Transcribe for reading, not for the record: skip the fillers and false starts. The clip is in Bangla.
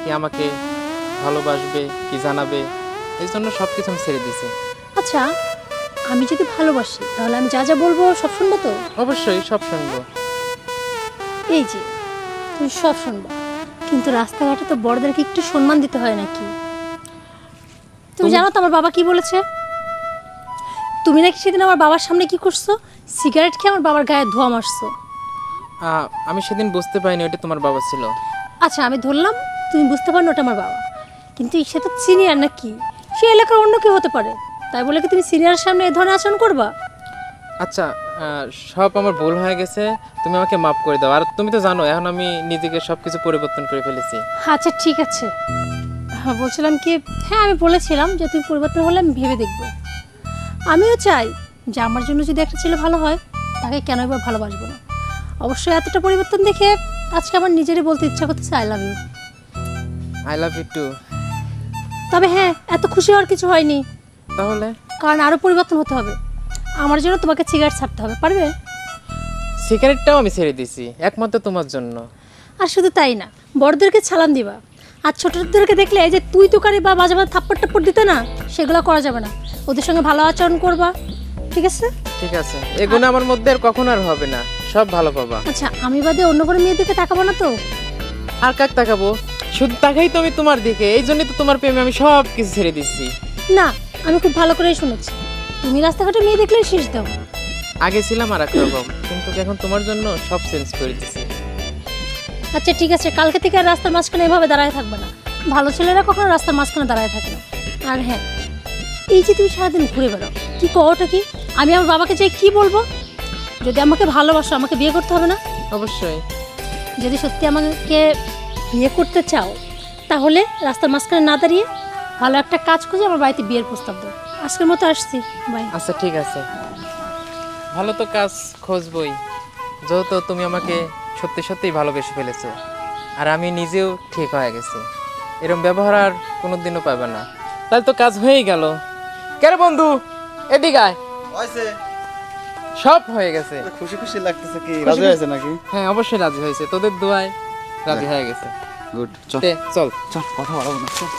নাকি আমাকে ভালোবাসবে কি জানাবে, এই জন্য সব কিছু আমি ছেড়ে দিয়েছি। আচ্ছা, আমি যদি ভালোবাসি তাহলে আমি যা যা বলবো সব শুনবো তো? অবশ্যই সব শুনবো। এই যে তুমি সব শুনবো, কিন্তু রাস্তাঘাটে তো বড়দেরকে একটু সম্মান দিতে হয় নাকি? তুমি জানো তো আমার বাবা কি বলেছে? তুমি নাকি সেদিন আমার বাবার সামনে কি করছো? সিগারেট খেয়ে আমার বাবার গায়ে ধোঁয়া মারছো। আমি সেদিন বুঝতে পারিনি ওটা তোমার বাবা ছিল। আচ্ছা, আমি ধরলাম তুমি বুঝতে পারো ওটা আমার বাবা, কিন্তু সে তো সিনিয়র নাকি, সে এলাকার অন্য কেউ হতে পারে, তাই বলে কি তুমি সিনিয়রের সামনে এই ধরনের আচরণ করবা? আচ্ছা, সব আমার ভুল হয়ে গেছে, তুমি আমাকে মাফ করে দাও। আর তুমি তো জানো এখন আমি নিজেকে সব কিছু পরিবর্তন করে ফেলেছি। আচ্ছা ঠিক আছে। হ্যাঁ বলছিলাম কি, হ্যাঁ আমি বলেছিলাম যে তুমি পরিবর্তন হলে আমি ভেবে দেখবো। আমিও চাই যে আমার জন্য যদি একটা ছেলে ভালো হয় তাকে কেনই বা ভালোবাসবো না। অবশ্যই এতটা পরিবর্তন দেখে আজকে আমার নিজেরই বলতে ইচ্ছা করতেছে I love you. I love you too. তবে হ্যাঁ, এত খুশি হওয়ার কিছু হয়নি, তাহলে? কারণ আরও পরিবর্তন হতে হবে। আমার জন্য তোমাকে সিগারেট ছাড়তে হবে, পারবে? সিগারেটটাও আমি ছেড়ে দিয়েছি একমাত্র তোমার জন্য। আর শুধু তাই না, বড়দেরকে ছালাম দিবা, আর ছোটদেরকে দেখলে এই যে তুই তোকারি বা মাঝে মাঝে থাপ্পড় টাপ্পড় দিতে না, সেগুলো করা যাবে না। ওদের সঙ্গে ভালো আচরণ করবা, ঠিক আছে? ঠিক আছে, এগুলো আমার মধ্যে আর কখনো আর হবে না, সব ভালো পাবা। আচ্ছা, আমি বাদে অন্য কোনো মেয়ের দিকে তাকাবো না তো? আর কাক তাকাবো? শুধু তাকাই তো আমি তোমার দিকে, এই জন্যই তো তোমার প্রেমে আমি সব কিছু ছেড়ে দিচ্ছি। না, আমি খুব ভালো করেই শুনেছি তুমি রাস্তাঘাটে মেয়ে দেখলেই শীষ দাও। আগে ছিলাম আর এক রকম, কিন্তু এখন তোমার জন্য সব চেঞ্জ করে দিচ্ছি। আচ্ছা ঠিক আছে, কালকে থেকে আর রাস্তার মাঝখানে এভাবে দাঁড়ায় থাকবে না। ভালো ছেলেরা কখনো রাস্তার মাঝখানে দাঁড়ায় থাকে না। আর হ্যাঁ, এই যে তুমি সারাদিন ঘুরে বেড়াও, কি কওটা কি? আমি আমার বাবাকে চাই কি বলবো? যদি আমাকে ভালোবাসো আমাকে বিয়ে করতে হবে না? অবশ্যই। যদি সত্যি আমাকে বিয়ে করতে চাও তাহলে রাস্তার মাঝখানে না দাঁড়িয়ে ভালো একটা কাজ খুঁজে আমার বাড়িতে বিয়ের প্রস্তাব দাও। আজকের মতো আসছি, বাই। আচ্ছা ঠিক আছে, ভালো তো কাজ খুঁজবই, যেহেতু তুমি আমাকে সত্যি সত্যিই ভালোবেসে ফেলেছো আর আমি নিজেও ঠিক হয়ে গেছি। এরকম ব্যবহার আর কোনোদিনও পাবে না, তাহলে তো কাজ হয়েই গেল। কেরে বন্ধু, এদিকে আয়। সব হয়ে গেছে। খুশি খুশি লাগতেছে, কি রাজি হয়েছে নাকি? হ্যাঁ অবশ্যই রাজি হয়েছে, তোদের দোয়ায় রাজি হয়ে গেছে। গুড, চল চল চল, কথা বলবো না, চল।